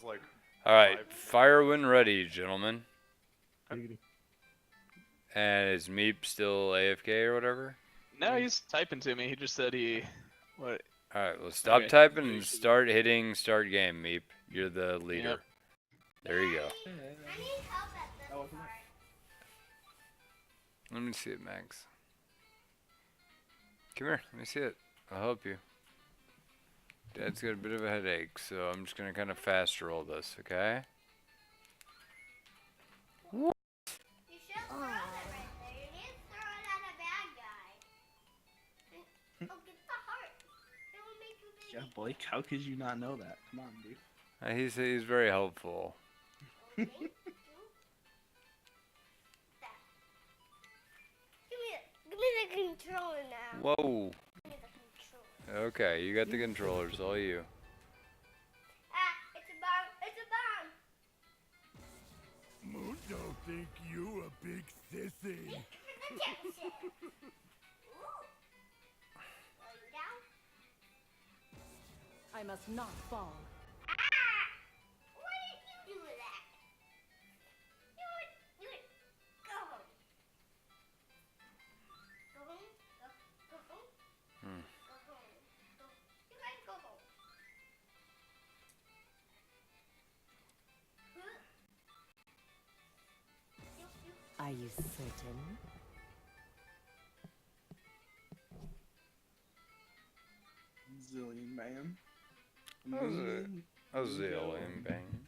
like. Alright, fire when ready, gentlemen. Giggity. And is Meep still AFK or whatever? No, he's typing to me. He just said he. What? Alright, well stop Okay. typing and start hitting start game, Meep. You're the leader. Yep. There you go. I need help at this That wasn't part. Let me see it, Max. Come here, let me see it. I'll help you. Dad's got a bit of a headache, so I'm just gonna kind of fast roll this, okay? You should throw that right there. You need to throw it at a bad guy. Oh, get the heart. It will make you big. Yeah, Blake, how could you not know that? Come on, dude. He's very helpful. Okay, do that. Give me the controller now. Whoa. Give me the controller. Okay, you got the controllers, all you. Ah, it's a bomb. It's a bomb. Mundo think you a big sissy. Ooh. Slow you down. I must not fall. Ah! Why did you do that? You would go home. Go home. Go home. Hmm. Go home. Go. You guys go home. Are you certain? Zillion man. A zillion bang.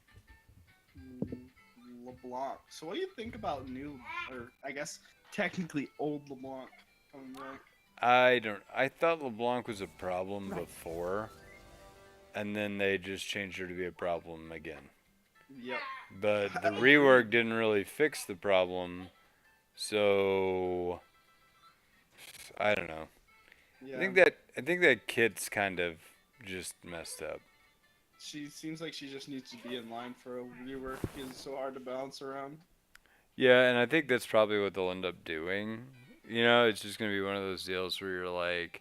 LeBlanc. So what do you think about new, or I guess technically old LeBlanc coming back? I thought LeBlanc was a problem before, and then they just changed her to be a problem again. Yep. But the rework didn't really fix the problem, so I don't know. Yeah. I think that kit's kind of just messed up. She seems like she just needs to be in line for a rework because it's so hard to bounce around. Yeah, and I think that's probably what they'll end up doing. You know, it's just gonna be one of those deals where you're like,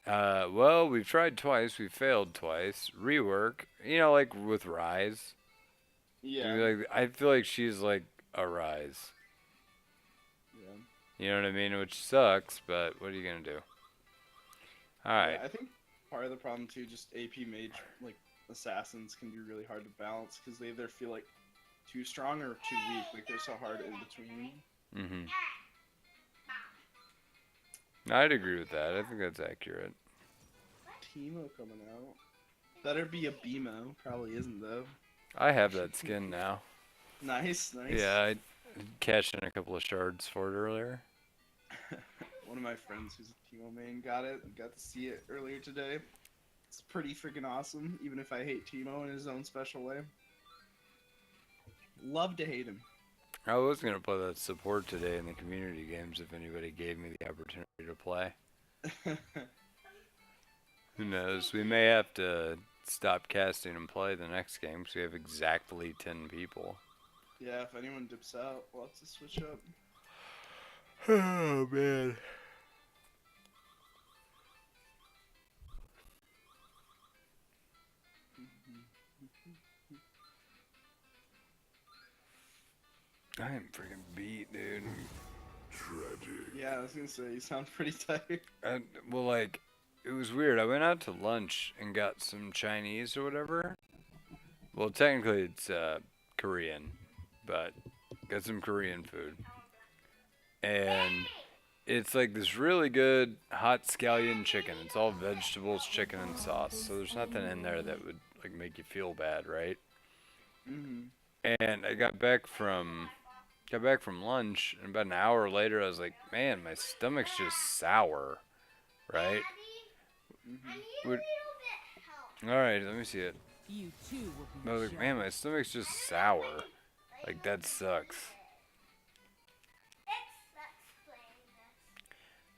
well, we've tried twice, we failed twice. Rework, you know, like with Rise. Yeah. Like, I feel like she's like a Rise. Yeah. You know what I mean? Which sucks, but what are you gonna do? Alright. Yeah, I think part of the problem too, just AP mage like assassins can be really hard to balance because they either feel like too strong or too weak. Like they're so hard in between. Mm-hmm. I'd agree with that. I think that's accurate. Teemo coming out. Better be a BMO. Probably isn't though. I have that skin now. Nice, nice. Yeah, I cashed in a couple of shards for it earlier. One of my friends who's a Teemo main got it. Got to see it earlier today. It's pretty freaking awesome, even if I hate Teemo in his own special way. Love to hate him. I was going to play that support today in the community games if anybody gave me the opportunity to play. Who knows? We may have to stop casting and play the next game because we have exactly 10 people. Yeah, if anyone dips out, we'll have to switch up. Oh, man. I am freaking beat, dude. Tragic. Yeah, I was gonna say, you sound pretty tired. Well, like, it was weird. I went out to lunch and got some Chinese or whatever. Well, technically it's Korean, but got some Korean food. And it's like this really good hot scallion chicken. It's all vegetables, chicken, and sauce. So there's nothing in there that would like make you feel bad, right? Mm-hmm. And I got back from lunch, and about an hour later, I was like, man, my stomach's just sour, right? Mm-hmm. I need a little bit help. All right, let me see it. You too will I was be like, man, my stomach's just sour. Like, that sucks.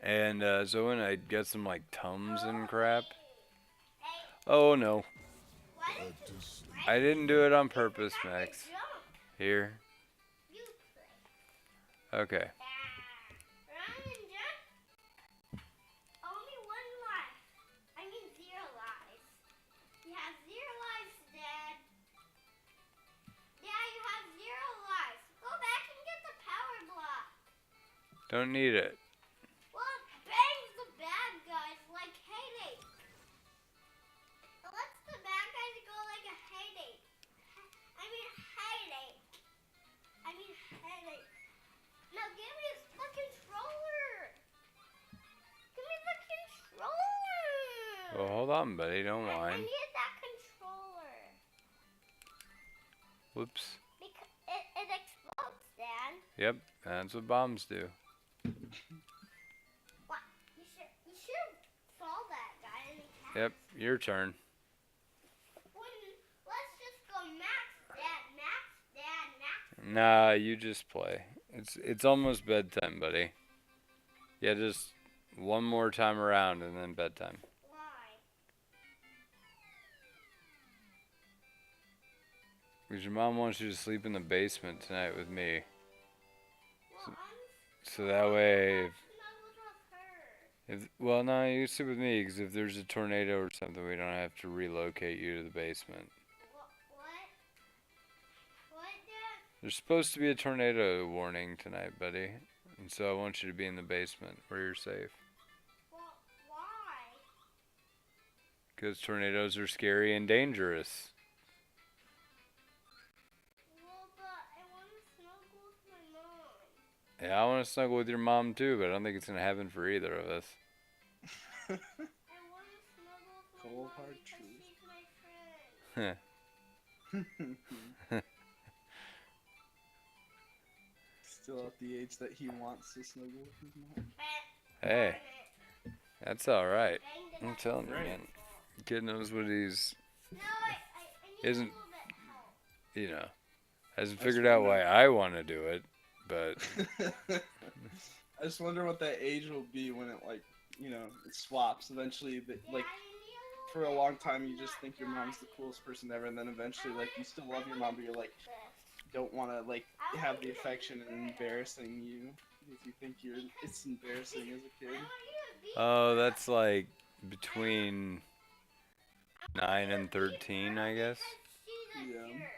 And so when I get some like Tums and crap. Oh no, I didn't do it on purpose, Max. Here. Okay. Run and jump. Only one life. I mean 0 lives. You have 0 lives Don't need it. Well, it bangs the bad guys like headache. It lets the bad guys go like a headache. I mean headache. Now give me the controller. Give me the controller. Well, hold on, buddy. Don't I whine. need that controller. Whoops. Because it explodes, Dan. Yep, that's what bombs do. What? You should have saw that guy in the cat. Yep, your turn. Let's just go max, Dad. Nah, you just play. It's almost bedtime, buddy. Yeah, just one more time around and then bedtime. Why? Because your mom wants you to sleep in the basement tonight with me. Well, So that way, snuggled with her. well, no, you sleep with me because if there's a tornado or something, we don't have to relocate you to the basement. What, Dad? There's supposed to be a tornado warning tonight, buddy. And so I want you to be in the basement where you're safe. Well, why? Because tornadoes are scary and dangerous. Well, but I want to snuggle with my mom. Yeah, I want to snuggle with your mom too, but I don't think it's going to happen for either of us. I want to snuggle with my Cold mom hard because truth. she's my friend. Still at the age that he wants to snuggle with his mom. Hey, that's alright. Bang the I'm telling you, Right. man. Kid knows what he's, No, I need Isn't- a little bit help. you know, hasn't I just figured out wonder- why I want to do it, but I just wonder what that age will be when it it swaps eventually. Like Dad, I need a for a little long bit time, you of just think your that mom's the dye. coolest person ever, and then eventually, I you still love your mom, but you're like this. don't want to I have wanna the do affection and this. embarrassing you if you think it's embarrassing as a I kid. want you to be oh, that's like between 9 and 13, I guess. She's a Yeah. jerk.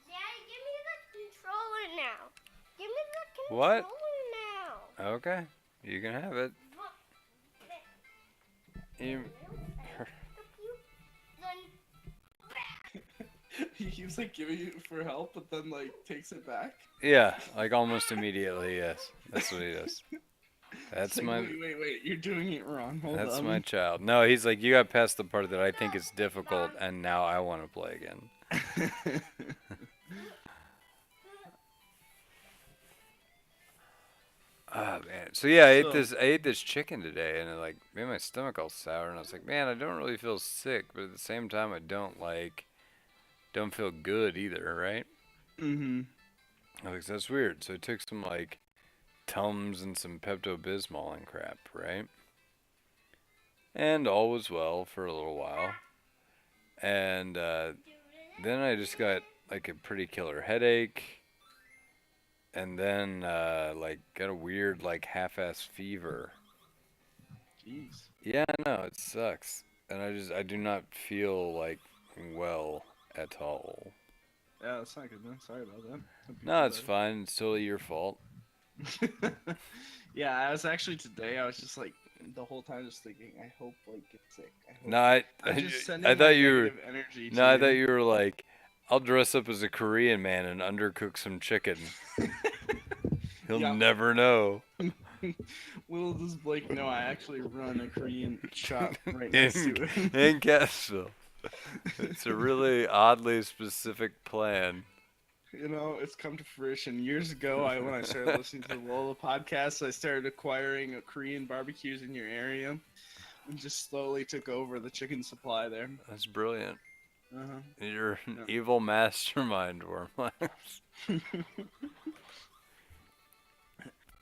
Daddy, give me the controller now. Give me the What? controller now. Okay, you can have it. You, Then He keeps giving you for help, but then takes it back. yeah, like almost immediately, yes. That's what he does. That's It's my wait, you're doing it wrong. Hold that's on. my child. No, he's like, you got past the part that I think is difficult, and now I want to play again. Ah man. So yeah, I ate this chicken today, and it made my stomach all sour, and I was like, man, I don't really feel sick, but at the same time, I don't feel good either, right? Mm-hmm. I was like, that's weird. So I took some Tums and some Pepto-Bismol and crap, right? And all was well for a little while. And then I just got a pretty killer headache. And then got a weird half-ass fever. Jeez. Yeah, I know, it sucks. And I do not feel well at all. Yeah, that's not good, man. Sorry about that. Hope you No, feel it's fine. It's totally your fault. better. Yeah, I was actually today. I was just the whole time just thinking, I hope get sick. I hope. No, I'm just sending I my thought you were. negative energy. No, I to thought you. you were like, I'll dress up as a Korean man and undercook some chicken. He'll Yeah. never know. Little does Blake know I actually run a Korean shop right next to it. In Cassville. It's a really oddly specific plan. It's come to fruition. Years ago, when I started listening to the LOLA podcast, I started acquiring Korean barbecues in your area, and just slowly took over the chicken supply there. That's brilliant. Uh-huh. You're an Yeah. evil mastermind, Wormlines.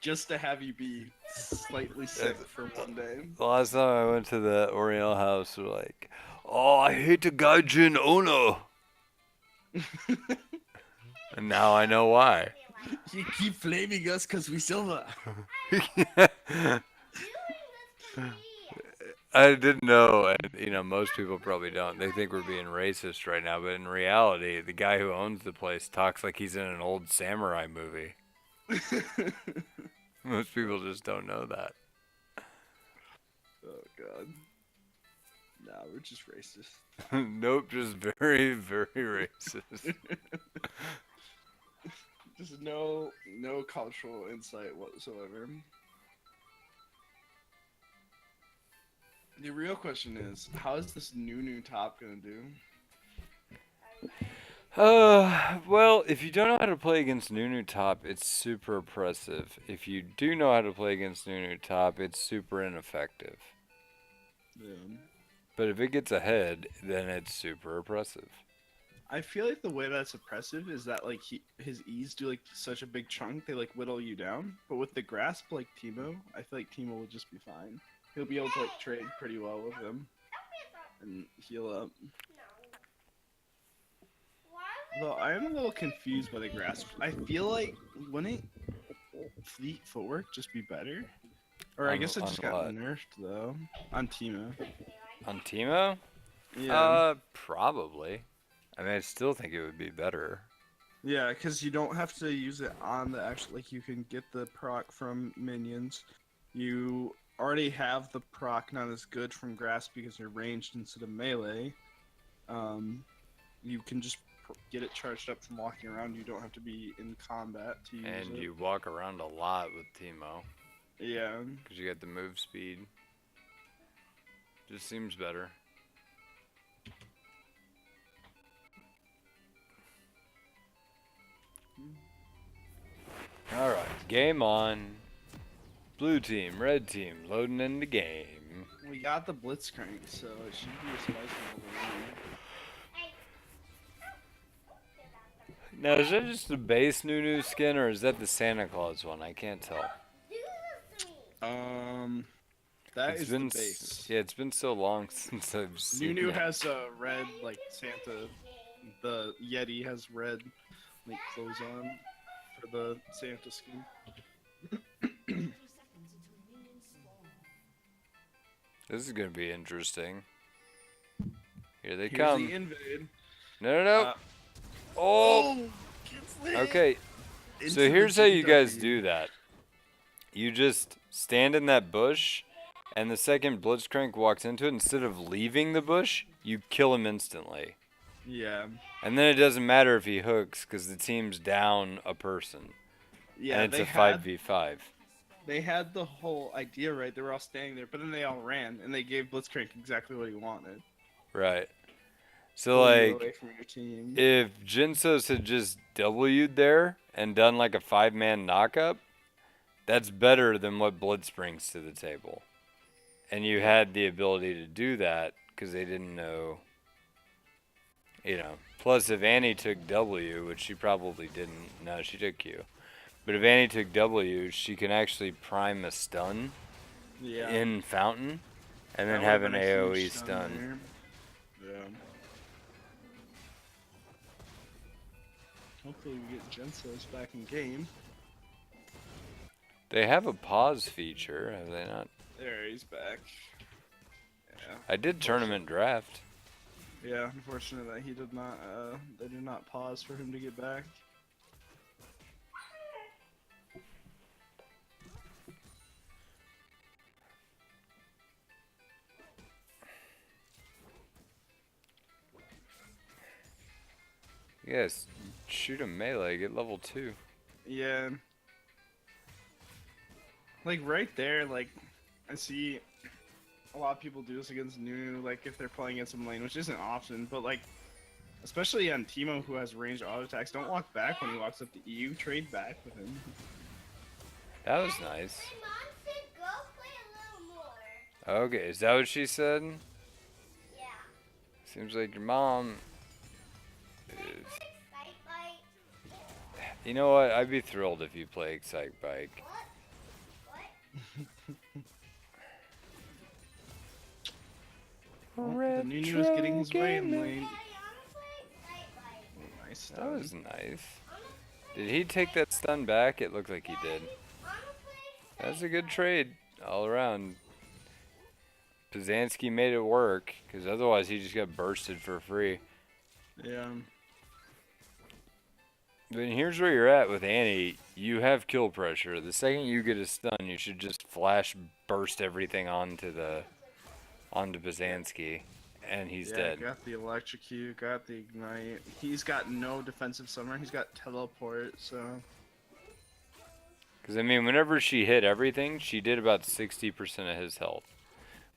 Just to have you be slightly sick for one day. The last time I went to the Oriental house, they're like, oh, I hate the gaijin Ono. And now I know why. You keep flaming us because we silver. doing this for me. I didn't know, and most people probably don't. They think we're being racist right now, but in reality, the guy who owns the place talks like he's in an old samurai movie. Most people just don't know that. Oh god. Nah, we're just racist. Nope, just very, very racist. Just no cultural insight whatsoever. The real question is, how is this new top gonna do? Well, if you don't know how to play against Nunu top, it's super oppressive. If you do know how to play against Nunu top, it's super ineffective. Yeah. But if it gets ahead, then it's super oppressive. I feel like the way that's oppressive is that like his E's do like such a big chunk, they like whittle you down. But with the grasp like Teemo, I feel like Teemo will just be fine. He'll be able to like trade pretty well with him and heal up. Though I am a little confused by the grasp. I feel like wouldn't fleet footwork just be better? Or I guess it On just got what? nerfed though. On Teemo. On Teemo? Yeah. Probably. I mean, I still think it would be better. Yeah, because you don't have to use it on the actual, like you can get the proc from minions. You already have the proc not as good from grasp because you're ranged instead of melee. You can just get it charged up from walking around. You don't have to be in combat to use And it. you walk around a lot with Teemo. Yeah. Because you got the move speed. Just seems better. Alright, game on. Blue team, red team, loading into game. We got the Blitzcrank, so it should be a spicy level Now, is that just the base Nunu skin, or is that the Santa Claus one? I can't tell. one. That It's is been the base. yeah, it's been so long since I've seen Nunu it. has a red, like, Santa. The Yeti has red, like, clothes on for the Santa skin. This is gonna be interesting. Here they Here's come. the invade. No, no, no. Uh, Oh. gets lit. Okay. Into So the here's how you guys GW. do that. You just stand in that bush, and the second Blitzcrank walks into it, instead of leaving the bush, you kill him instantly. Yeah. And then it doesn't matter if he hooks, because the team's down a person. Yeah, And it's they a had 5v5. they had the whole idea right. They were all standing there, but then they all ran, and they gave Blitzcrank exactly what he wanted. Right. So, Pull you like, away from your team. if Jinsos had just W'd there and done like a 5-man knockup, that's better than what Blitz brings to the table. And you had the ability to do that because they didn't know, you know. Plus, if Annie took W, which she probably didn't, no, she took Q. But if Annie took W, she can actually prime a stun Yeah. in Fountain and then That have would've an been a AoE huge stun. there. Yeah. Hopefully we get Gensos back in game. They have a pause feature, have they not? There, he's back. Yeah. I did tournament draft. Yeah, unfortunate that he did not, they did not pause for him to get back. Yes, shoot a melee, get level 2. Yeah. Like, right there, like, I see a lot of people do this against Nunu, like, if they're playing against some lane, which isn't often, but, like, especially on Teemo, who has ranged auto attacks, don't walk back when he walks up to EU, trade back with him. That was nice. My mom said go play a little more. Okay, is that what she said? Yeah. Seems like your mom is... Excite bike. You know what? I'd be thrilled if you play Excite Bike. Oh, the Nunu is getting his way in lane. Daddy, I wanna play excite bike. Nice That stun. was nice. Did he take that stun back? It looked like he did. I wanna play That's a good trade all around. Pizanski made it work, because otherwise he just got bursted for free. Yeah. But here's where you're at with Annie. You have kill pressure. The second you get a stun, you should just flash burst everything onto Bazansky, and he's dead. Got the electrocute, got the ignite. He's got no defensive summer. He's got teleport, so. Because I mean, whenever she hit everything, she did about 60% of his health,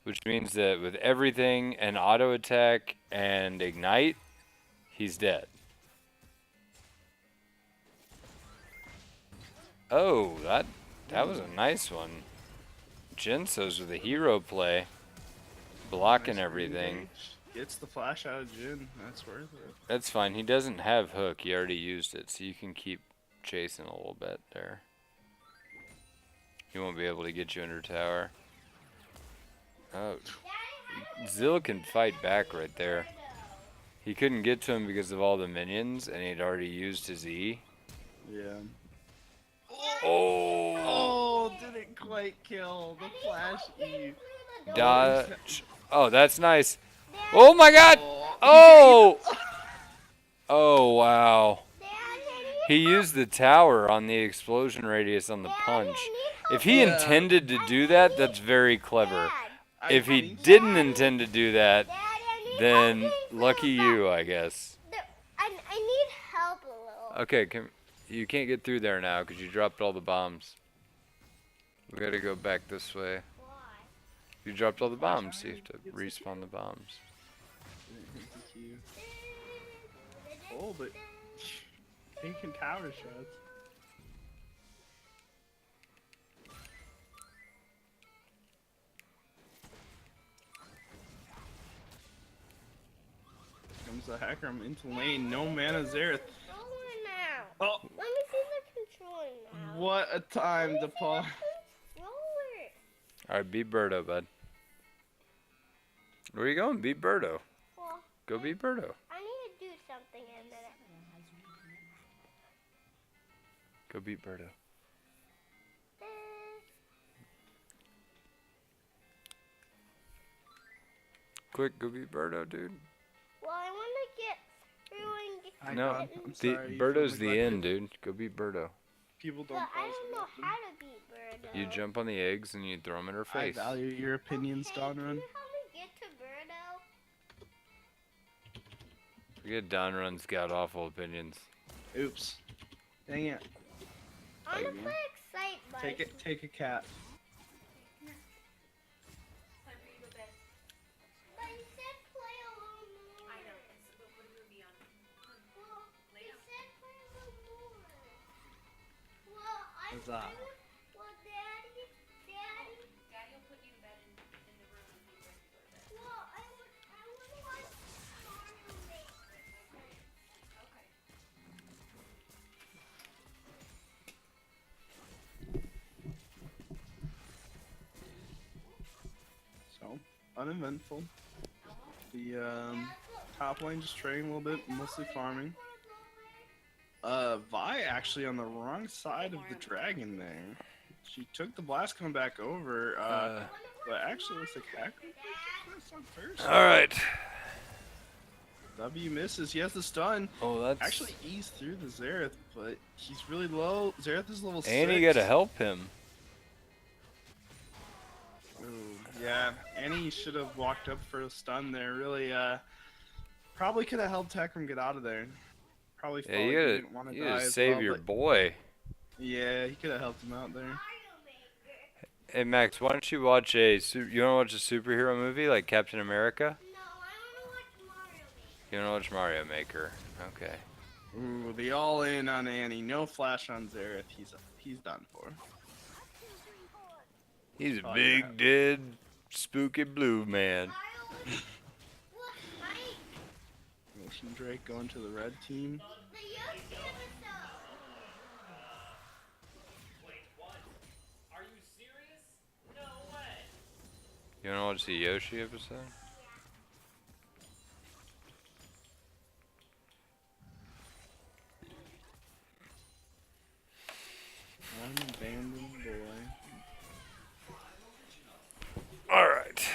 which means that with everything and auto attack and ignite, he's dead. Oh, that was a nice one. Jinso's with a hero play, blocking Nice everything. engage. Gets the flash out of Jin. That's worth it. That's fine. He doesn't have hook. He already used it, so you can keep chasing a little bit there. He won't be able to get you under tower. Oh, Zill can fight back right there. He couldn't get to him because of all the minions, and he'd already used his E. Yeah. Oh! Oh, didn't quite kill the flash E. Dodge. Oh, that's nice. Oh my god! Oh! Oh, wow. He used the tower on the explosion radius on the punch. If he intended to do that, that's very clever. If he didn't intend to do that, then lucky you, I guess. I need help a little. Okay, you can't get through there now because you dropped all the bombs. We gotta go back this way. Why? You dropped all the bombs, so you have to respawn the bombs. Oh, but taking tower shots. Comes the hacker. I'm into lane. No mana Xerath. Controller now. Oh, Let me see the controller now. what a time to pause. Controller. Alright, beat Birdo, bud. Where are you going? Beat Birdo. Well, Go beat Birdo. I need to do something in a minute. Go beat Birdo. Quick, go beat Birdo, dude. Well, I want to get through and get. I No, know, I'm sorry, you Birdo's feel the neglected. end, dude. Go beat Birdo. People don't But I pause don't know for how to beat Birdo. You jump on the eggs and you throw them in her that. I face. value your opinions, Hey, can Donrun. you help me get to Birdo? Forget Donrun's got awful opinions. Oops. Dang it. I want to Baby. play Excite Bike. Take it. Take a cat. But you said play a little more. I know. We'll put a movie on. Well, you said play a little more. Well, Huzzah. Well, Daddy. Daddy will put you in bed in the room and be ready to go to bed. Well, I want to watch Mario Maker. Okay. So, uneventful. The top lane just trading a little bit, mostly farming. Vi actually on the wrong side of the dragon there. She took the blast coming back over, but actually looks like Hacker on first. Alright. W misses. He has the stun. Oh, that's... Actually eased through the Xerath, but he's really low. Xerath is level 6. Annie gotta help him. Ooh, yeah, Annie should have walked up for a stun there. Really, probably could have helped Tekram get out of there. Probably felt Yeah, like he you didn't want to gotta die as save well, your but boy. yeah, he could have helped him out there. Hey Max, why don't you watch you wanna watch a superhero movie like Captain America? No, I want to watch Mario Maker. You wanna watch Mario Maker? Okay. Ooh, the all in on Annie. No flash on Xerath. He's done for. He's a Oh, big, yeah. dead, spooky blue man. What? Mike, Motion Drake going to the red team. the Yoshi episode. You wanna watch the Yoshi episode? One abandoned boy. Alright.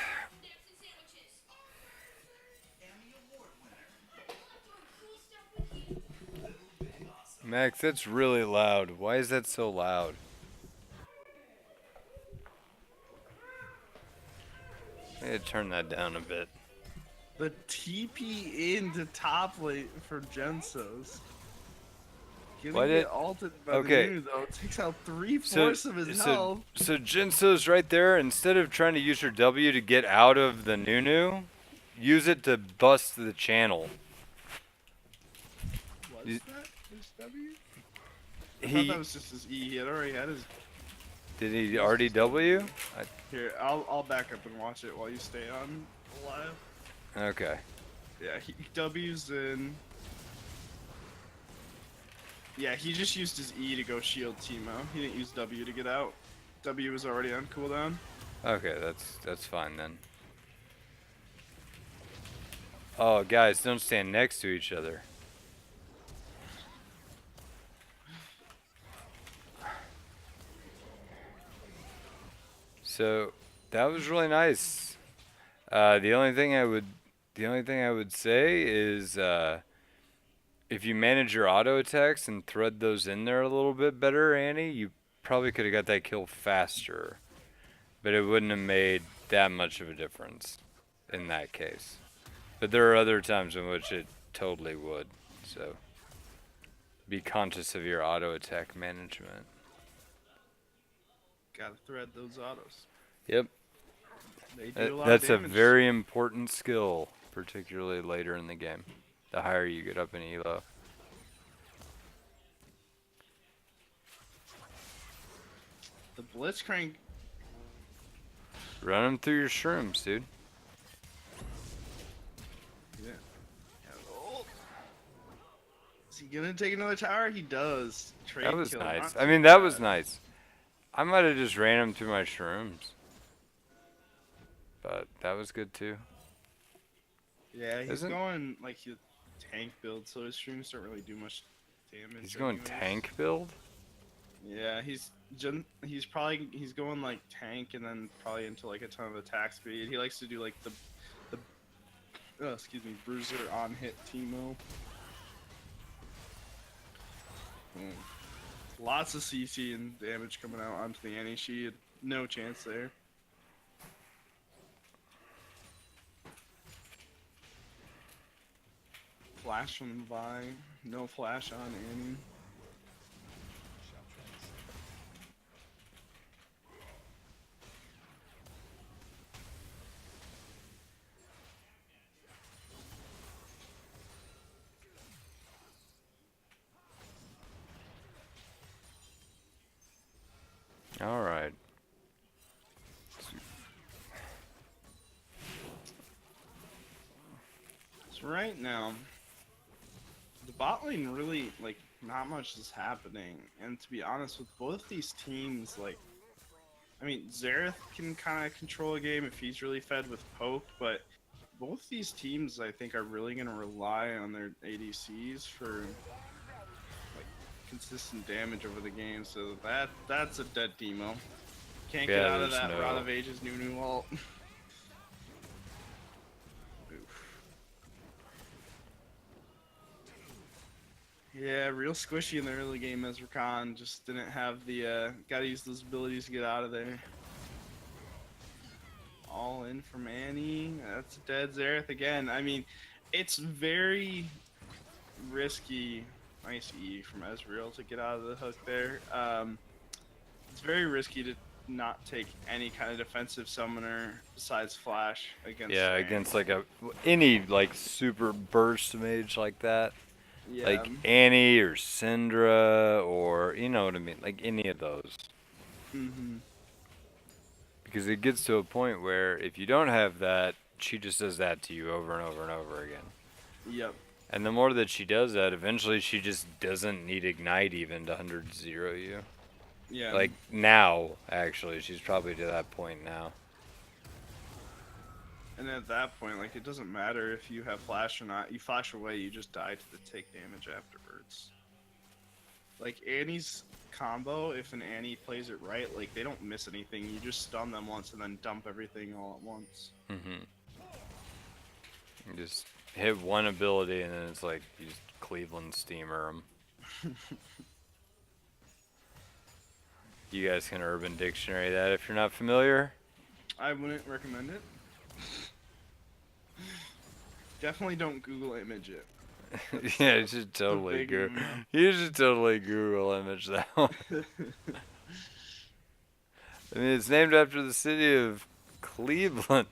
Max, that's really loud. Why is that so loud? I need to turn that down a bit. The TP into top lane for Gensos. Gonna Why get did- ulted by okay. the Nunu though. It takes out 3/4 of his health. So Jinso's right there. Instead of trying to use her W to get out of the Nunu, use it to bust the channel. Was You- that his W? I thought He that was just his E. He had already had his. did he already W? Here, I'll back up and watch it while you stay on live. Okay. Yeah, he W's in. Yeah, he just used his E to go shield Teemo. He didn't use W to get out. W was already on cooldown. Okay, that's fine then. Oh, guys, don't stand next to each other. So that was really nice. The only thing I would say is if you manage your auto attacks and thread those in there a little bit better, Annie, you probably could have got that kill faster, but it wouldn't have made that much of a difference in that case. But there are other times in which it totally would. So be conscious of your auto attack management. Gotta thread those autos. Yep. They do a lot That's of a damage. very important skill, particularly later in the game. The higher you get up in elo. The Blitzcrank. Run them through your shrooms, dude. Yeah. Oh. Is he gonna take another tower? He does. Trade That was kill, nice. not I too mean, that bad. was nice. I might have just ran him through my shrooms. But that was good too. Yeah, he's Isn't- going like a tank build, so his streams don't really do much damage. He's going anyways. tank build? Yeah, he's going like tank and then probably into like a ton of attack speed. He likes to do like the bruiser on hit Teemo. Lots of CC and damage coming out onto the Annie. She had no chance there. Flash from Vi, no flash on Annie. Alright. So right now, the bot lane really, like, not much is happening. And to be honest, with both these teams, like, I mean, Xerath can kind of control a game if he's really fed with poke, but both these teams, I think, are really going to rely on their ADCs for, like, consistent damage over the game. So that's a dead Teemo. Can't get Yeah, out of there's that no- Rod of Ages Nunu ult. Yeah, real squishy in the early game as Rakan. Just didn't have the, gotta use those abilities to get out of there. All in from Annie. That's a dead Xerath again. I mean, it's very risky. Nice E from Ezreal to get out of the hook there. It's very risky to not take any kind of defensive summoner besides Flash against Yeah, Annie. against like any like super burst mage like that. Yeah. Like Annie or Syndra or you know what I mean, like any of those. Mm-hmm. Because it gets to a point where if you don't have that, she just does that to you over and over and over again. Yep. And the more that she does that, eventually she just doesn't need Ignite even to 100-0 you. Yeah. Like now, actually, she's probably to that point now. And at that point, like, it doesn't matter if you have flash or not. You flash away, you just die to the take damage afterwards. Like, Annie's combo, if an Annie plays it right, like, they don't miss anything. You just stun them once and then dump everything all at once. Mm-hmm. You just hit one ability and then it's like you just Cleveland steamer them. You guys can Urban Dictionary that if you're not familiar. I wouldn't recommend it. Definitely don't Google image it. Yeah, you should totally big Google. no. You should totally Google image that one. I mean, it's named after the city of Cleveland.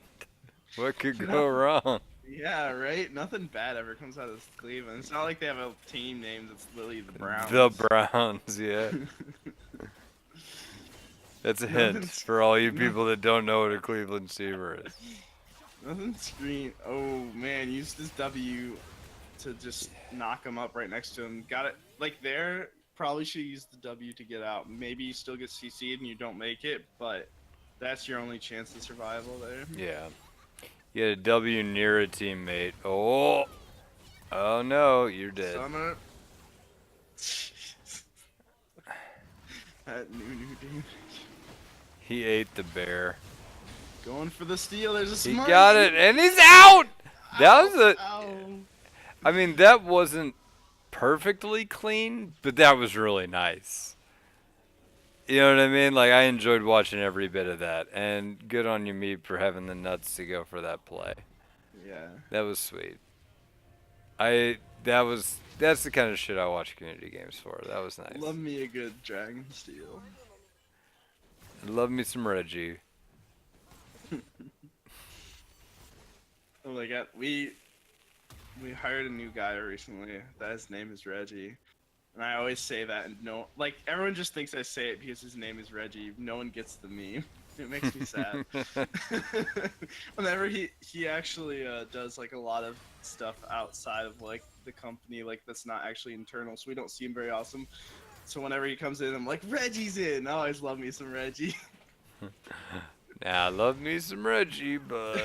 What could go wrong? Yeah, right? Nothing bad ever comes out of Cleveland. It's not like they have a team named that's literally the Browns. The Browns, yeah. That's a hint Nothing's- for all you no- people that don't know what a Cleveland Steamer is. Nothing screen. Oh man, use this W to just knock him up right next to him. Got it. Like there, probably should use the W to get out. Maybe you still get CC'd and you don't make it, but that's your only chance of survival there. Yeah. You had a W near a teammate. Oh. Oh no, you're dead. Summer. That new damage. He ate the bear. Going for the steal. There's a He smart. got it, and he's out! That was a. Ow. I mean, that wasn't perfectly clean, but that was really nice. You know what I mean? Like, I enjoyed watching every bit of that, and good on you, me, for having the nuts to go for that play. Yeah. That was sweet. That's the kind of shit I watch community games for. That was nice. Love me a good dragon steal. Love me some Reggie. Oh my god, we hired a new guy recently. That his name is Reggie, and I always say that, and no, like everyone just thinks I say it because his name is Reggie. No one gets the meme. It makes me sad. Whenever he actually does like a lot of stuff outside of like the company, like that's not actually internal, so we don't see him very awesome. So whenever he comes in, I'm like, Reggie's in. I always love me some Reggie. Now, I love me some Reggie, but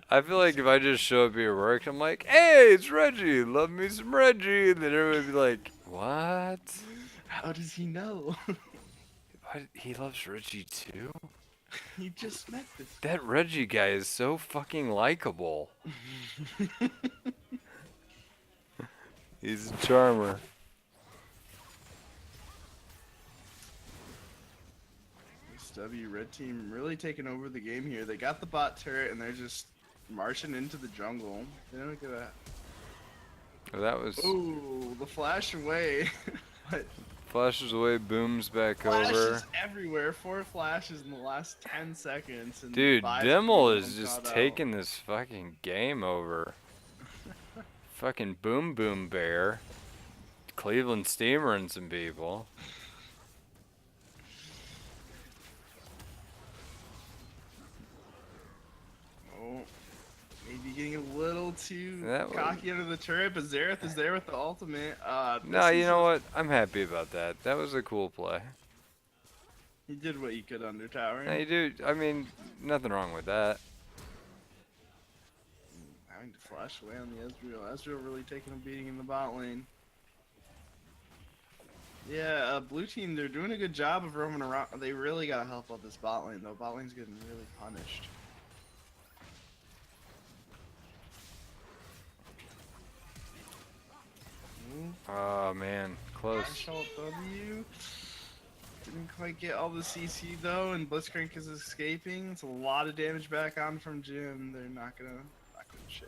I feel like if I just show up here at work, I'm like, hey, it's Reggie. Love me some Reggie. And then everybody would be like, what? How does he know? What? He loves Reggie too? He just met this. That Reggie guy is so fucking likable. He's a charmer. W red team really taking over the game here. They got the bot turret and they're just marching into the jungle. They don't get that. Well, that was Oh, the flash away. But flashes away, booms back flashes over. everywhere. 4 flashes in the last 10 seconds. And Dude, 5 Dimmel people is just got out. taking this fucking game over. Fucking boom boom bear. Cleveland Steamer and some people. Oh, maybe getting a little too That was- cocky under the turret, but Xerath is there with the ultimate. No, you know what? I'm happy about that. That was a cool play. He did what he could under tower. Hey, dude, I mean, nothing wrong with that. Having to flash away on the Ezreal. Ezreal really taking a beating in the bot lane. Yeah, blue team, they're doing a good job of roaming around. They really gotta help out this bot lane, though. Bot lane's getting really punished. Ooh, Oh, man. Close. Marshall W. Didn't quite get all the CC, though, and Blitzcrank is escaping. It's a lot of damage back on from Jim. They're not gonna chase.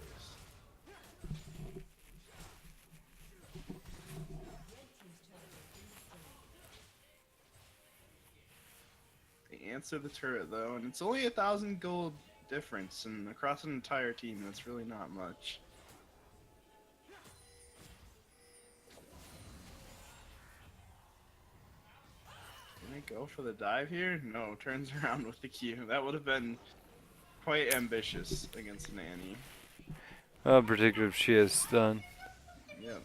They answer the turret though, and it's only 1,000 gold difference, and across an entire team, that's really not much. Can they go for the dive here? No, turns around with the Q. That would have been quite ambitious against Nanny. I'll predict if she has stun. Yep.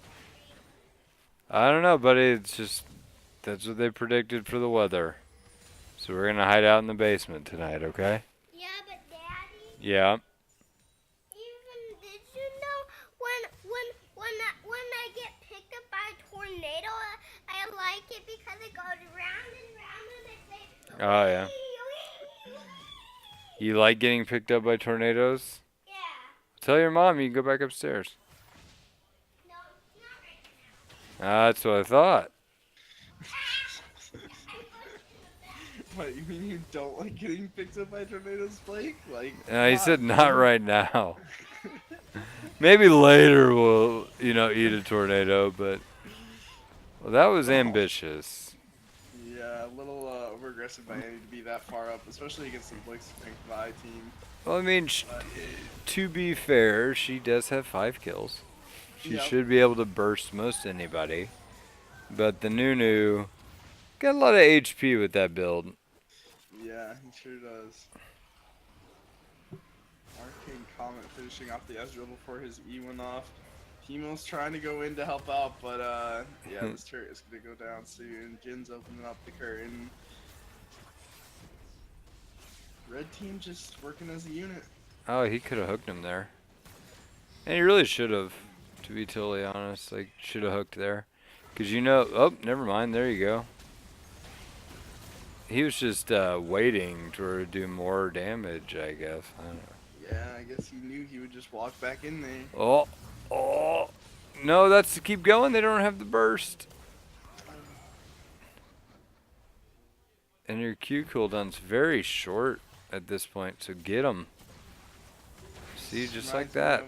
I don't know, buddy. It's just, that's what they predicted for the weather. So we're going to hide out in the basement tonight, okay? Yeah, but Daddy, Yeah. even did you know when I get picked up by a tornado, I like it because it goes round and round and it says. Oh, yeah. You like getting picked up by tornadoes? Yeah. Tell your mom you can go back upstairs. No, not right now. That's what I thought. What, you mean you don't like getting picked up by tornadoes, Blake? Like, He come said on, not dude. right now. Maybe later we'll, eat a tornado, but well, that was ambitious. Yeah, a little over-aggressive by Annie to be that far up, especially against the Blake's strength Vi team. Well, I mean, to be fair, she does have 5 kills. She Yep. should be able to burst most anybody. But the Nunu got a lot of HP with that build. Yeah, he sure does. Arcane Comet finishing off the Ezreal before his E went off. Teemo's trying to go in to help out, but yeah, this turret is gonna go down soon. Jin's opening up the curtain. Red team just working as a unit. Oh, he could have hooked him there. And he really should have, to be totally honest. Like, should have hooked there. Because oh, never mind, there you go. He was just waiting to do more damage, I guess. I don't know. Yeah, I guess he knew he would just walk back in there. Oh, no, that's to keep going. They don't have the burst. And your Q cooldown's very short at this point, so get them. See, just like that.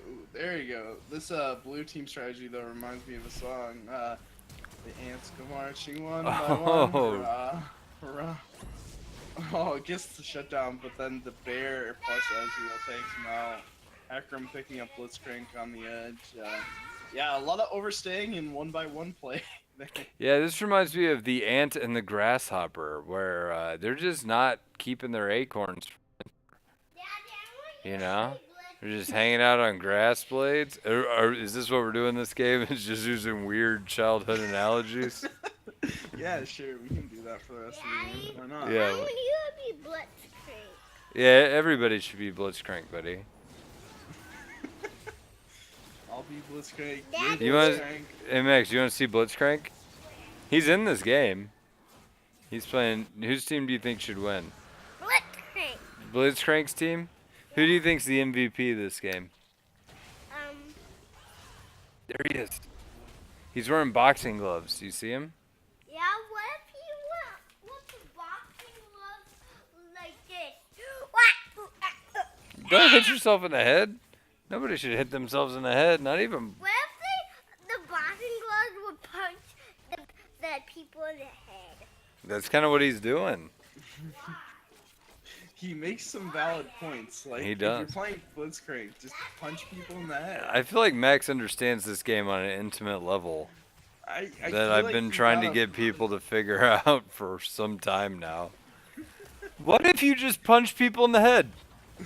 Ooh, there you go. This blue team strategy though reminds me of a song. The ants go marching one by one. Hurrah, hurrah. Oh, it gets the shutdown, but then the bear plus Ezreal takes him out. Akram picking up Blitzcrank on the edge. Yeah, a lot of overstaying in 1-by-1 play. Yeah, this reminds me of the ant and the grasshopper, where they're just not keeping their acorns. You know, they're just hanging out on grass blades. Is this what we're doing this game? It's just using weird childhood analogies. Yeah, sure, we can do that for the rest of the game. Why not? Yeah. Why would you be Blitzcrank? Yeah, everybody should be Blitzcrank, buddy. I'll be Blitzcrank. Dad, You want? Hey Max, you want to see Blitzcrank? He's in this game. He's playing. Whose team do you think should win? Blitzcrank. Blitzcrank's team. Who do you think's the MVP this game? There he is. He's wearing boxing gloves. Do you see him? Yeah, what if he wants the boxing gloves like this? Don't hit yourself in the head. Nobody should hit themselves in the head. Not even. What if the boxing gloves would punch the people in the head? That's kind of what he's doing. He makes some valid points. Like, He if does. you're playing Blitzcrank, just punch people in the head. I feel like Max understands this game on an intimate level I that feel I've like been you trying to gotta- get people to figure out for some time now. What if you just punch people in the head?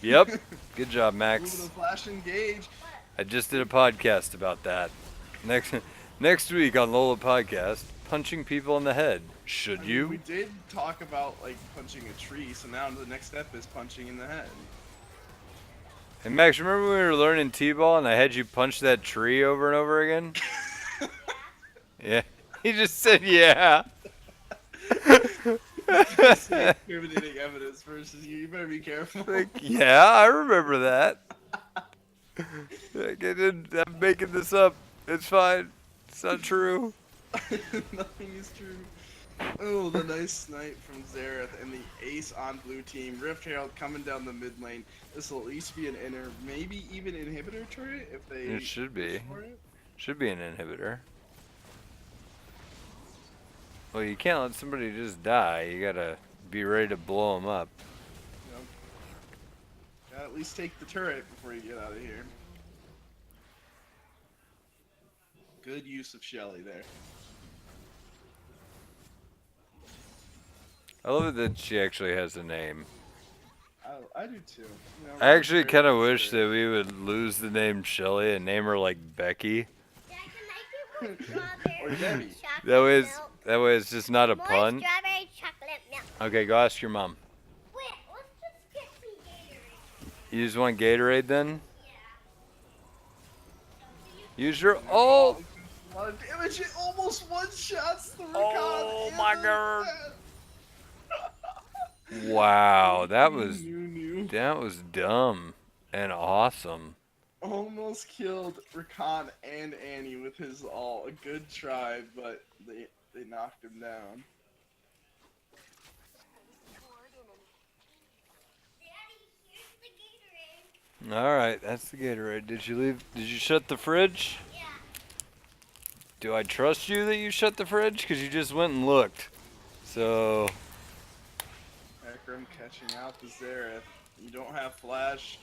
Yep. Good job, Ooh, Max. the flash engage. I just did a podcast about that. Next week on LOLA podcast, punching people in the head. Should I mean, you? we did talk about like punching a tree, so now the next step is punching in the head. Hey Max, remember when we were learning T-ball and I had you punch that tree over and over again? Yeah. He just said yeah. Incriminating evidence versus you. You better be careful. Like, yeah, I remember that. Like, I'm making this up. It's fine. It's not true. Nothing is true. Oh, the nice snipe from Xerath and the ace on blue team. Rift Herald coming down the mid lane. This will at least be an inner, maybe even inhibitor turret if they. It should be. push for it. Should be an inhibitor. Well, you can't let somebody just die. You gotta be ready to blow them up. Yep. Gotta at least take the turret before you get out of here. Good use of Shelly there. I love it that she actually has a name. I do too. You know, I actually very kind of nice wish turret. that we would lose the name Shelly and name her like Becky. Dad, can I get more strawberry Or Debbie. chocolate That way it's just not a milk? pun. More strawberry chocolate milk. Okay, go ask your mom. Wait, let's just get some Gatorade. You just want Gatorade then? Yeah. Use your oh. A lot of damage. It almost one-shots the Rakan. Oh in my the God. head. Wow, that was New. dumb and awesome. almost killed Rakan and Annie with his ult. A good try, but they knocked him down. Daddy, here's the Gatorade. All right, that's the Gatorade. Did you leave? Did you shut the fridge? Yeah. Do I trust you that you shut the fridge? Because you just went and looked. So, Hecarim catching out the Xerath. You don't have flash.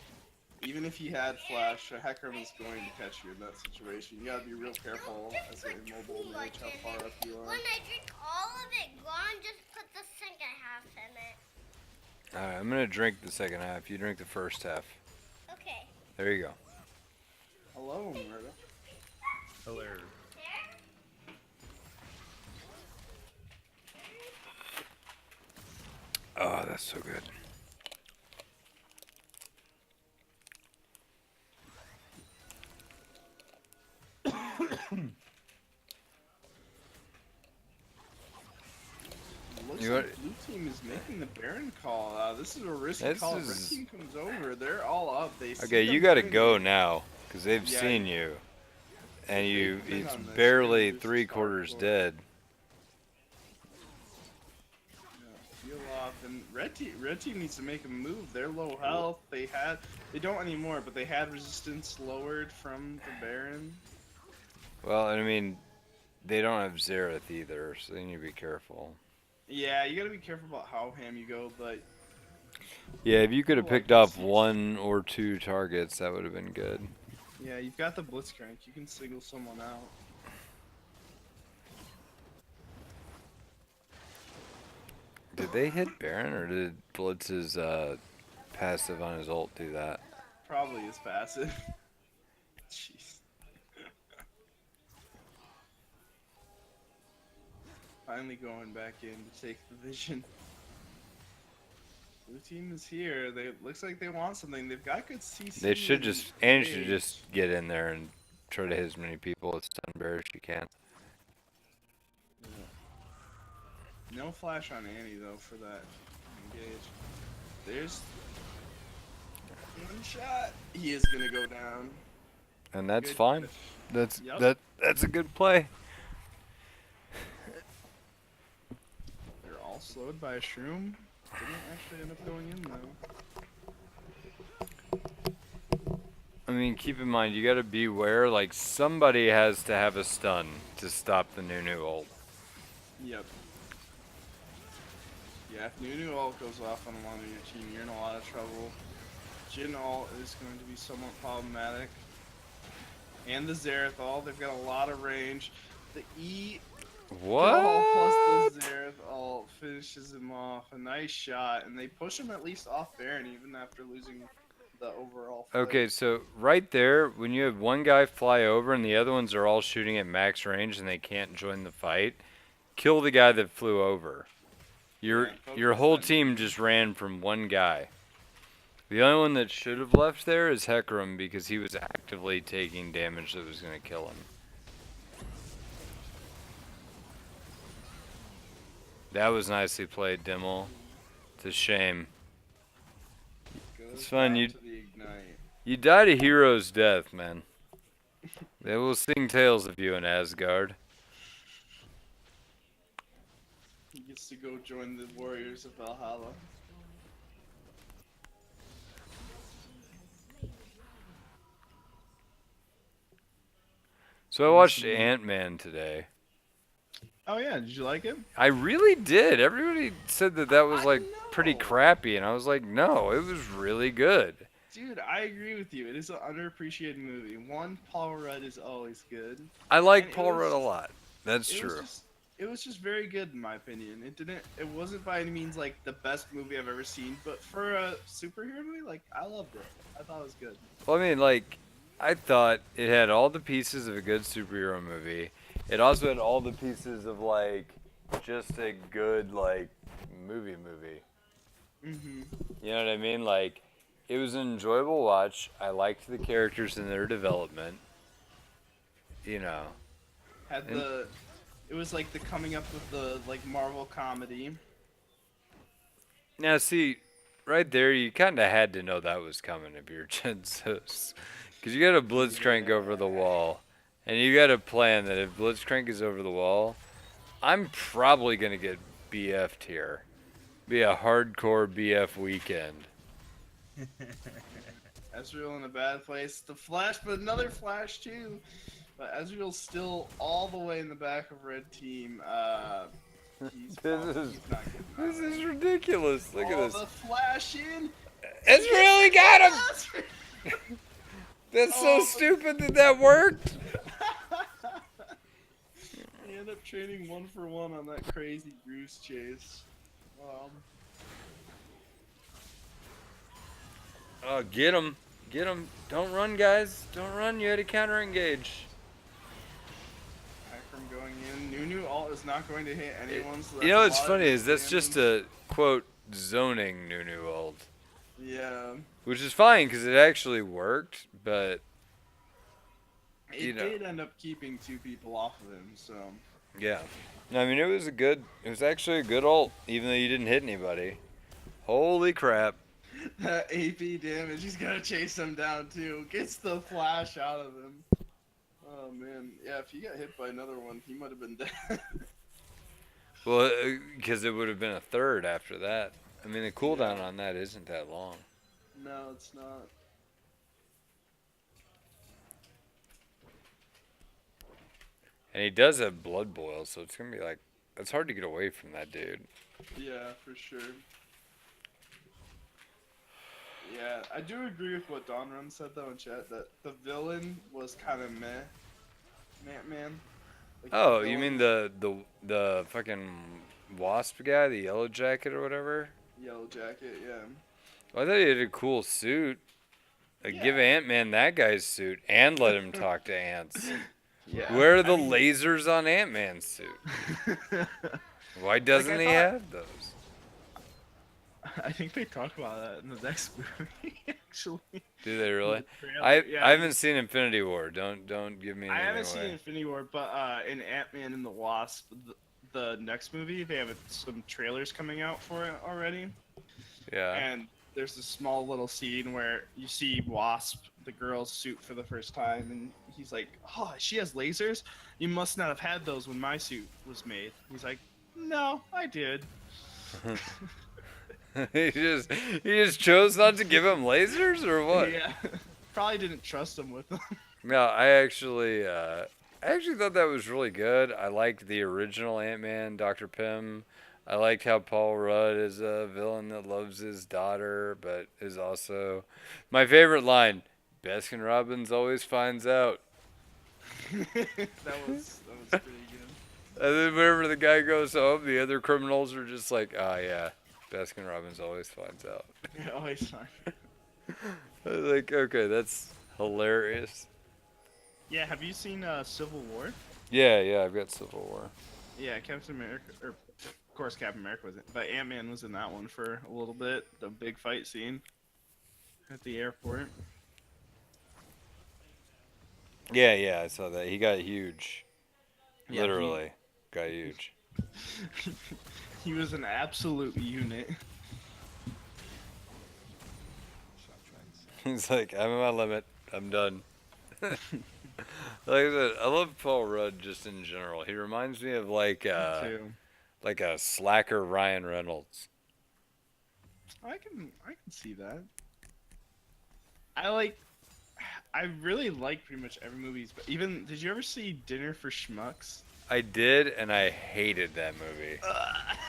Even if you had flash, Hecarim is going to catch you in that situation. You gotta be real careful as an immobile mage how far up you are. When I drink all of it gone, just put the second half in it. all right, I'm gonna drink the second half. You drink the first half. Okay. There you go. Hello, Murda. Hello. There? Oh, that's so good. Looks You like are- blue team is making the Baron call. This is a risky This call. is- Red team comes over. They're all up. They see Okay, them you gotta doing go it. now, because they've Yeah, seen you. And you, been it's on this, barely they're gonna lose 3/4 hardcore. dead. Yeah, heal off, and red team needs to make a move. They're low health. They don't anymore, but they had resistance lowered from the Baron. Well, and I mean, they don't have Xerath either, so they need to be careful. Yeah, you gotta be careful about how ham you go, but Yeah, if you could have Like picked off this. 1 or 2 targets, that would have been good. yeah, you've got the Blitzcrank. You can single someone out. Did they hit Baron, or did Blitz's passive on his ult do that? Probably is passive. Jeez. Finally going back in to take the vision. Blue team is here. They looks like they want something. They've got good CC. They should and just, Annie should engage. just get in there and try to hit as many people with stun bear as she can. No flash on Annie though for that engage. There's one shot. He is gonna go down. And that's Good fine. push. That's Yep. that's a good play. They're all slowed by a shroom. Didn't actually end up going in though. I mean, keep in mind, you gotta beware, like, somebody has to have a stun to stop the Nunu ult. Yep. Yeah, if Nunu ult goes off on one of your team, you're in a lot of trouble. Jhin ult is going to be somewhat problematic. And the Xerath ult, they've got a lot of range. The E What? plus the Xerath ult finishes him off. A nice shot, and they push him at least off Baron even after losing the overall fight. Okay, so right there, when you have one guy fly over and the other ones are all shooting at max range and they can't join the fight, kill the guy that flew over. Your Yeah, your focus whole on- team just ran from one guy. The only one that should have left there is Hecarim because he was actively taking damage that was going to kill him. That was nicely played, Dimmel. It's a shame. Goes It's fine, down you- to the ignite. You died a hero's death, man. They will sing tales of you in Asgard. He gets to go join the Warriors of Valhalla. So I watched Ant-Man today. Oh yeah, did you like it? I really did. Everybody said that that was I like pretty know. crappy, and I was like, no, it was really good. Dude, I agree with you. It is an underappreciated movie. One, Paul Rudd is always good. I like And it Paul was- Rudd a lot. That's It true. was just very good in my opinion. It wasn't by any means like the best movie I've ever seen, but for a superhero movie, like I loved it. I thought it was good. Well, I mean, like, I thought it had all the pieces of a good superhero movie. It also had all the pieces of like just a good like movie. Mm-hmm. You know what I mean? Like, it was an enjoyable watch. I liked the characters and their development. You know. Had And- it was like the coming up with the like Marvel comedy. Now, see, right there, you kind of had to know that was coming if you're Jen Sos. Because you got to Blitzcrank over the wall. And you got to plan that if Blitzcrank is over the wall, I'm probably going to get BF'd here. Be a hardcore BF weekend. Ezreal in a bad place. The flash, but another flash too. But Ezreal's still all the way in the back of red team. He's not getting This that is ridiculous. Look at Oh, this. the flash in. Ezreal, he got him! That's so Oh. stupid that that worked. They end up trading 1-for-1 on that crazy Bruce chase. Oh, get him. Get him. Don't run, guys. Don't run. You had to counter engage. Back from going in. Nunu ult is not going to hit anyone. So You know that's what's a lot funny of is that's just damage. a, quote, zoning Nunu ult. Yeah. Which is fine because it actually worked, but It you know. did end up keeping 2 people off of him, so. Yeah. I mean, it was actually a good ult, even though you didn't hit anybody. Holy crap. That AP damage, he's gonna chase him down too. Gets the flash out of him. Oh man, yeah, if he got hit by another one, he might have been dead. Well, because it would have been a third after that. I mean, the cooldown on that isn't that long. No, it's not. And he does have blood boil, so it's going to be like, it's hard to get away from that dude. Yeah, for sure. Yeah, I do agree with what Don Run said though in chat, that the villain was kind of meh. Man. Like, Oh, the you mean villain- the fucking wasp guy, the yellow jacket or whatever? Yellow Jacket, yeah. Well, I thought he had a cool suit. Like, give Yeah. Ant-Man that guy's suit and let him talk to ants. Yeah. Where are the lasers on Ant-Man's suit? Why doesn't he thought- have those? I think they talk about that in the next movie, actually. Do they really? Trailer, yeah. I haven't seen Infinity War. Don't give me I anything haven't seen away. Infinity War, but in Ant-Man and the Wasp, the next movie, they have some trailers coming out for it already. Yeah. And there's a small little scene where you see Wasp, the girl's suit, for the first time, and he's like, "Oh, she has lasers? You must not have had those when my suit was made." He's like, "No, I did." he just chose not to give him lasers or what? Yeah. Probably didn't trust him with them. No, I actually thought that was really good. I liked the original Ant-Man, Dr. Pym. I liked how Paul Rudd is a villain that loves his daughter, but is also my favorite line. Baskin Robbins always finds out. that was pretty good. And then whenever the guy goes home, the other criminals are just like, "Ah, yeah, Baskin Robbins always finds out." Yeah, always fine. I was like, okay, that's hilarious. Yeah, have you seen Civil War? Yeah, I've got Civil War. Yeah, Captain America, or of course Captain America was in, but Ant-Man was in that one for a little bit. The big fight scene at the airport. Yeah, I saw that. He got huge. Yeah, Literally, got huge. He was an absolute unit. He's like, I'm at my limit. I'm done. Like I said, I love Paul Rudd just in general. He reminds me of like Too. a slacker Ryan Reynolds. I can see that. I really like pretty much every movie. But even, did you ever see Dinner for Schmucks? I did, and I hated that movie.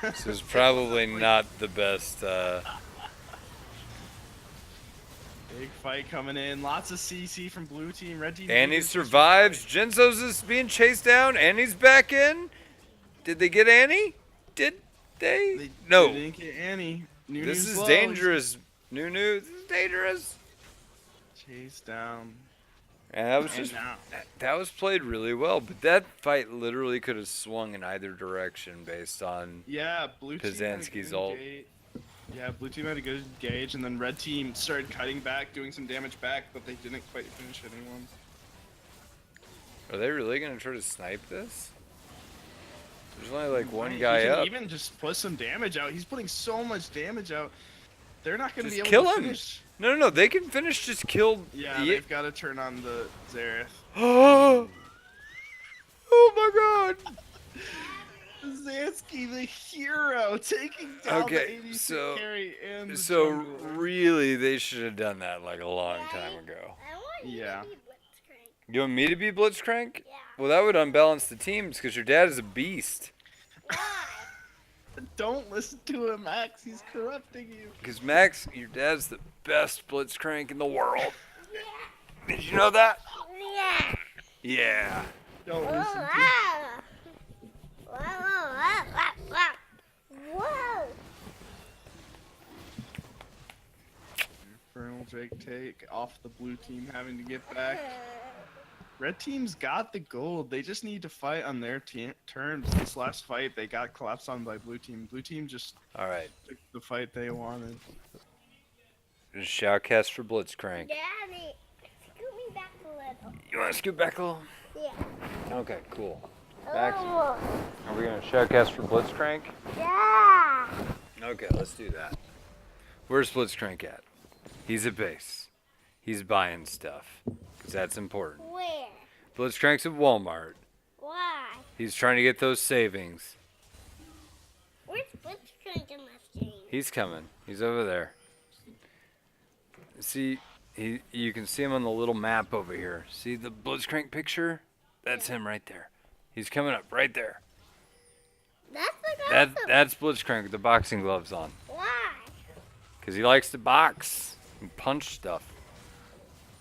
This is probably not the best. Big fight coming in. Lots of CC from blue team, red team. Annie blue team. survives. Jinzo's is being chased down. Annie's back in. Did they get Annie? Did they? They No. didn't get Annie. This is low. dangerous. Nunu, this is dangerous. Chase down. And that was And just now. that was played really well, but that fight literally could have swung in either direction based on Yeah, blue team. had a Pizanski's good ult. gauge. Yeah, blue team had a good gauge, and then red team started cutting back, doing some damage back, but they didn't quite finish anyone. Are they really gonna try to snipe this? There's only like one He guy can up. even just put some damage out. He's putting so much damage out. They're not going to Just be kill able to him. finish. No. They can finish. Just kill. Yeah, they've got to turn on the Xerath. Oh my God. Zansky, the hero, taking down Okay, the 86 so- carry and the So jungler. really, they should have done that like a long time ago. I want you Yeah. to be Blitzcrank. You want me to be Blitzcrank? Yeah. Well, that would unbalance the teams because your dad is a beast. Why? Don't listen to him, Max. He's corrupting you. Because Max, your dad's the best Blitzcrank in the world. Yeah. Did you know that? Yeah. Yeah. Don't listen to him. Whoa. Infernal Drake take off the blue team, having to get back. Red team's got the gold. They just need to fight on their terms. This last fight, they got collapsed on by blue team. Blue team just All right. took the fight they wanted. Shoutcast for Blitzcrank. Daddy, scoot me back a little. You want to scoot back a little? Yeah. Okay, cool. Max, Oh, are we going to shoutcast for Blitzcrank? yeah. Okay, let's do that. Where's Blitzcrank at? He's at base. He's buying stuff. Because that's important. Where? Blitzcrank's at Walmart. Why? He's trying to get those savings. Where's Blitzcrank in this game? He's coming. He's over there. See, you can see him on the little map over here. See the Blitzcrank picture? That's him right there. He's coming up right there. That's the guy. That's Blitzcrank with the boxing gloves on. Why? Because he likes to box and punch stuff.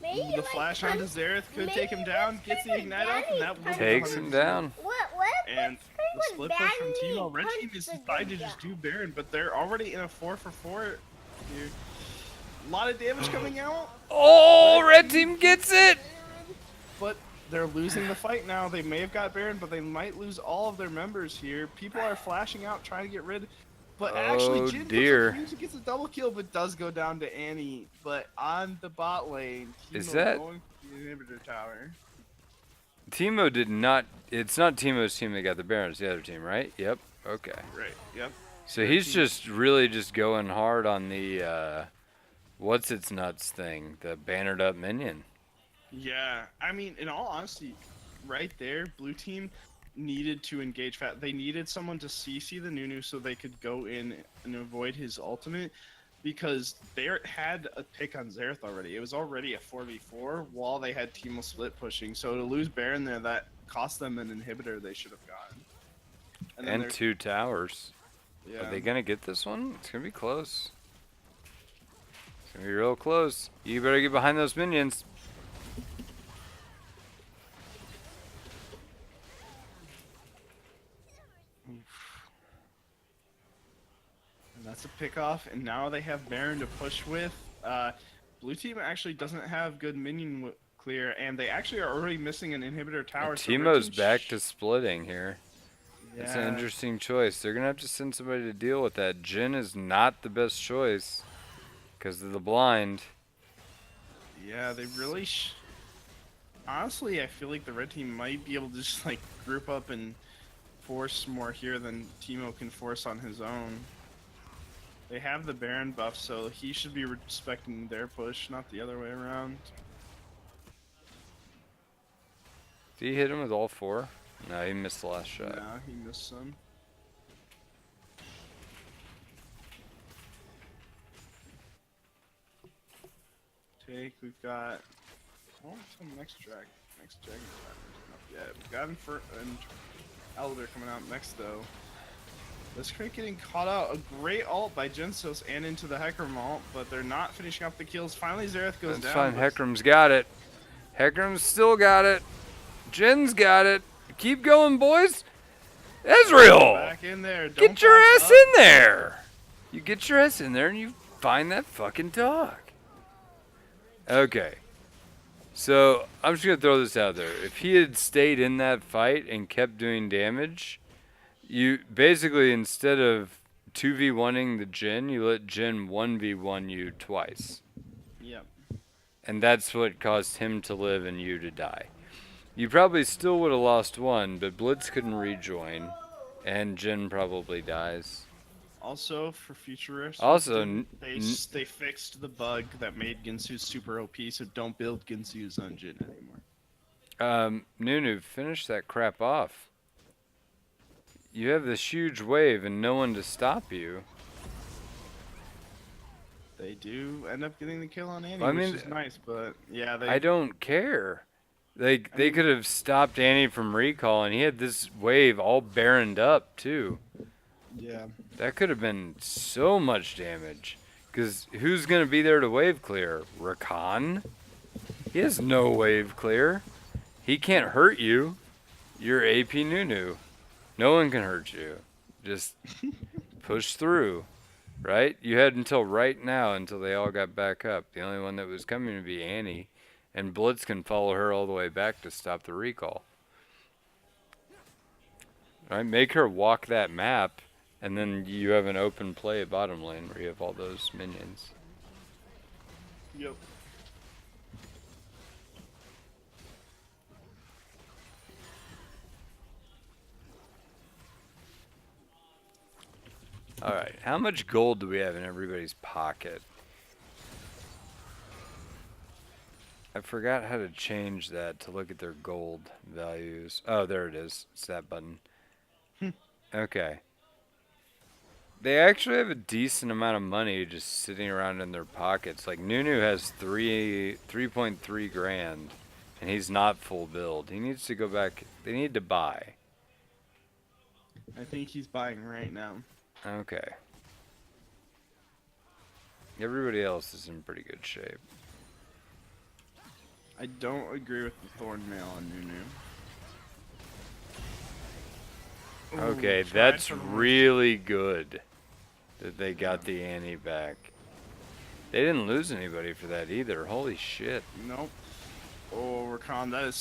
Maybe The like flash onto punch- Xerath could maybe take him down, gets the Blitzcrank ignite was off, and that bad, was Takes him down. What if And Blitzcrank the was split bad push from and he Teemo. Red team punched is the decided to good just guy? do Baron, but they're already in a 4-for-4 here. A lot of damage coming out, Oh, red team gets it. but they're losing the fight now. They may have got Baron, but they might lose all of their members here. People are flashing out, trying to get rid. But actually, Oh, Jin dear. gets a double kill, but does go down to Annie. But on the bot lane, Is Teemo that- going for the inhibitor tower. Teemo did not. It's not Teemo's team that got the Baron. It's the other team, right? Yep. Okay. Right. Yep. So he's just really just going hard on the what's its nuts thing, the bannered up minion. Yeah, I mean, in all honesty, right there, blue team needed to engage fat. They needed someone to CC the Nunu so they could go in and avoid his ultimate, because they had a pick on Xerath already. It was already a 4v4 while they had Teemo split pushing. So to lose Baron there, that cost them an inhibitor they should have gotten. then And there's- 2 towers. yeah. Are they gonna get this one? It's gonna be close. It's gonna be real close. You better get behind those minions. And that's a pick off, and now they have Baron to push with. Blue team actually doesn't have good minion clear, and they actually are already missing an inhibitor tower. so red Teemo's team back to splitting here. It's an Yeah. interesting choice. They're gonna have to send somebody to deal with that. Jin is not the best choice because of the blind. Yeah, they really. Honestly, I feel like the red team might be able to just like group up and force more here than Teemo can force on his own. They have the Baron buff, so he should be respecting their push, not the other way around. Did he hit him with all 4? No, he missed the last shot. Nah, he missed some. Take, we've got. Oh, some next drag. Next dragon isn't up yet. We've got and Elder coming out next though. This crate getting caught out. A great ult by Jinsos and into the Hecarim ult, but they're not finishing up the kills. Finally, Xerath goes That's down. fine. but- Hecarim's got it. Hecarim's still got it. Jin's got it. Keep going, boys. Ezreal! Back in there. Don't Get your back ass up. in there! You get your ass in there and you find that fucking dog. Okay. So, I'm just going to throw this out there. If he had stayed in that fight and kept doing damage, you basically, instead of 2v1ing the Jin, you let Jin 1v1 you twice. Yep. And that's what caused him to live and you to die. You probably still would have lost one, but Blitz couldn't rejoin, and Jin probably dies. Also, for future reference, Also, they fixed the bug that made Ginsu super OP, so don't build Ginsu's on Jin anymore. Nunu, finish that crap off. You have this huge wave and no one to stop you. They do end up getting the kill on Annie, Well, I mean, which is nice, but yeah, I don't care. They could have stopped Annie from recall, and he had this wave all barrened up too. yeah. That could have been so much damage. Because who's going to be there to wave clear? Rakan? He has no wave clear. He can't hurt you. You're AP Nunu. No one can hurt you. Just push through. Right? You had until right now until they all got back up. The only one that was coming to be Annie. And Blitz can follow her all the way back to stop the recall. Right? Make her walk that map. And then you have an open play bottom lane where you have all those minions. Yep. Alright, how much gold do we have in everybody's pocket? I forgot how to change that to look at their gold values. Oh, there it is. It's that button. Okay. They actually have a decent amount of money just sitting around in their pockets. Like Nunu has 3.3 grand, and he's not full build. He needs to go back. They need to buy. I think he's buying right now. Okay. Everybody else is in pretty good shape. I don't agree with the Thorn Mail on Nunu. Ooh, Okay, tried that's for the worst. really good that they got the Annie back. They didn't lose anybody for that either. Holy shit. Nope. Oh, Rakan, that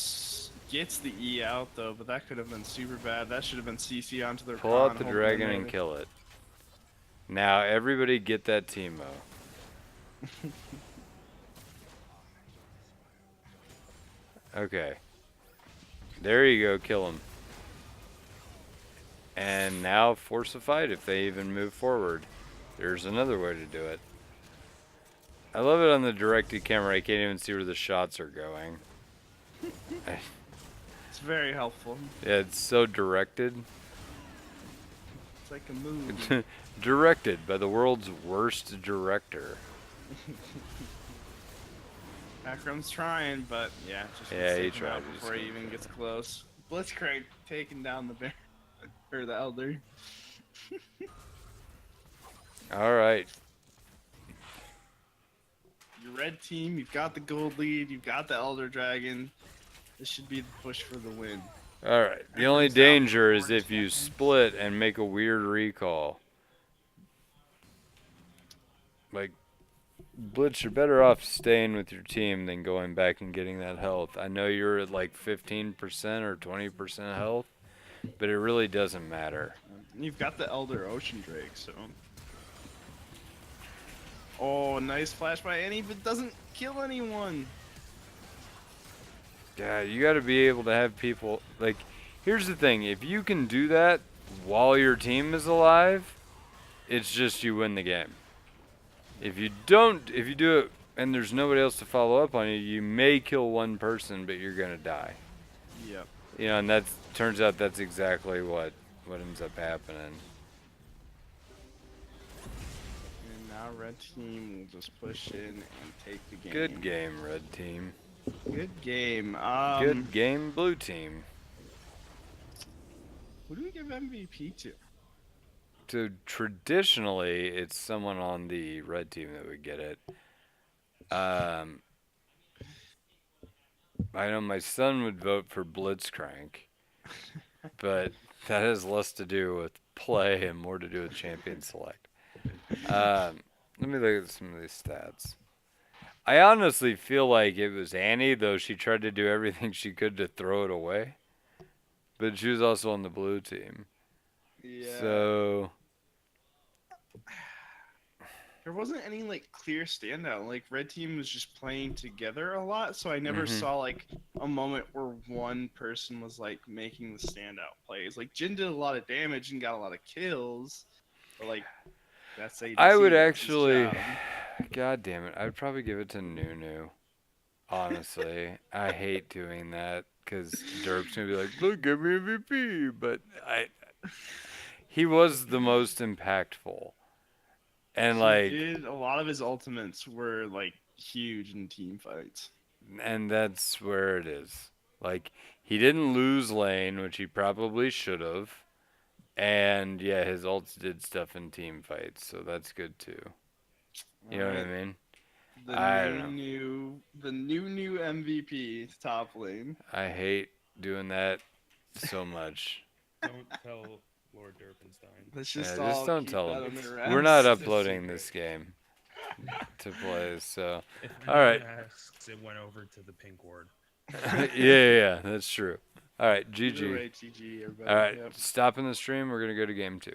gets the E out though, but that could have been super bad. That should have been CC onto their Pull out the dragon and kill it. Now everybody get that Teemo. Okay. There you go, kill him. And now force a fight if they even move forward. There's another way to do it. I love it on the directed camera. I can't even see where the shots are going. It's very helpful. Yeah, it's so directed. It's like a movie. Directed by the world's worst director. Akram's trying, but yeah, just Yeah, gets he taken out tried, before just he even gets close. Blitzcrank taking down the bear or the elder. All right. Your red team, you've got the gold lead, you've got the elder dragon. This should be the push for the win. All right. The only danger is if you split and make a weird recall. Like, Blitz, you're better off staying with your team than going back and getting that health. I know you're at like 15% or 20% health, but it really doesn't matter. You've got the elder ocean drake, so. Oh, nice flash by Annie, but doesn't kill anyone. Yeah, you got to be able to have people like. Here's the thing: if you can do that while your team is alive, it's just you win the game. If you don't, if you do it and there's nobody else to follow up on you, you may kill one person, but you're gonna die. Yep. You know, and that turns out that's exactly what ends up happening. And now red team will just push in and take the game. Good game, red team. Good game. Good game, blue team. Who do we give MVP to? So traditionally, it's someone on the red team that would get it. I know my son would vote for Blitzcrank, but that has less to do with play and more to do with champion select. Let me look at some of these stats. I honestly feel like it was Annie, though she tried to do everything she could to throw it away. But she was also on the blue team. Yeah. So there wasn't any like clear standout. Like red team was just playing together a lot, so I never saw like a moment where one person was like making the standout plays. Like Jin did a lot of damage and got a lot of kills, but like That's ADC. I would that's his actually. job. God damn it! I'd probably give it to Nunu. Honestly, I hate doing that because Derp's gonna be like, "Look, give me MVP," but he was the most impactful, and A lot of his ultimates were like huge in team fights. and that's where it is. Like, he didn't lose lane, which he probably should have, and yeah, his ults did stuff in team fights, so that's good too. You know what I Alright, mean? The I don't new MVP top lane. I hate doing that so much. Don't tell Lord Derpenstein. Let's Yeah, just just all don't keep tell that him. under wraps. We're not It's a uploading secret. this game to play, so If all anyone right. asks, it went over to the pink ward. yeah, that's true. All right, Either GG. way, GG, everybody. All right, Yep. stopping the stream. We're gonna go to game 2.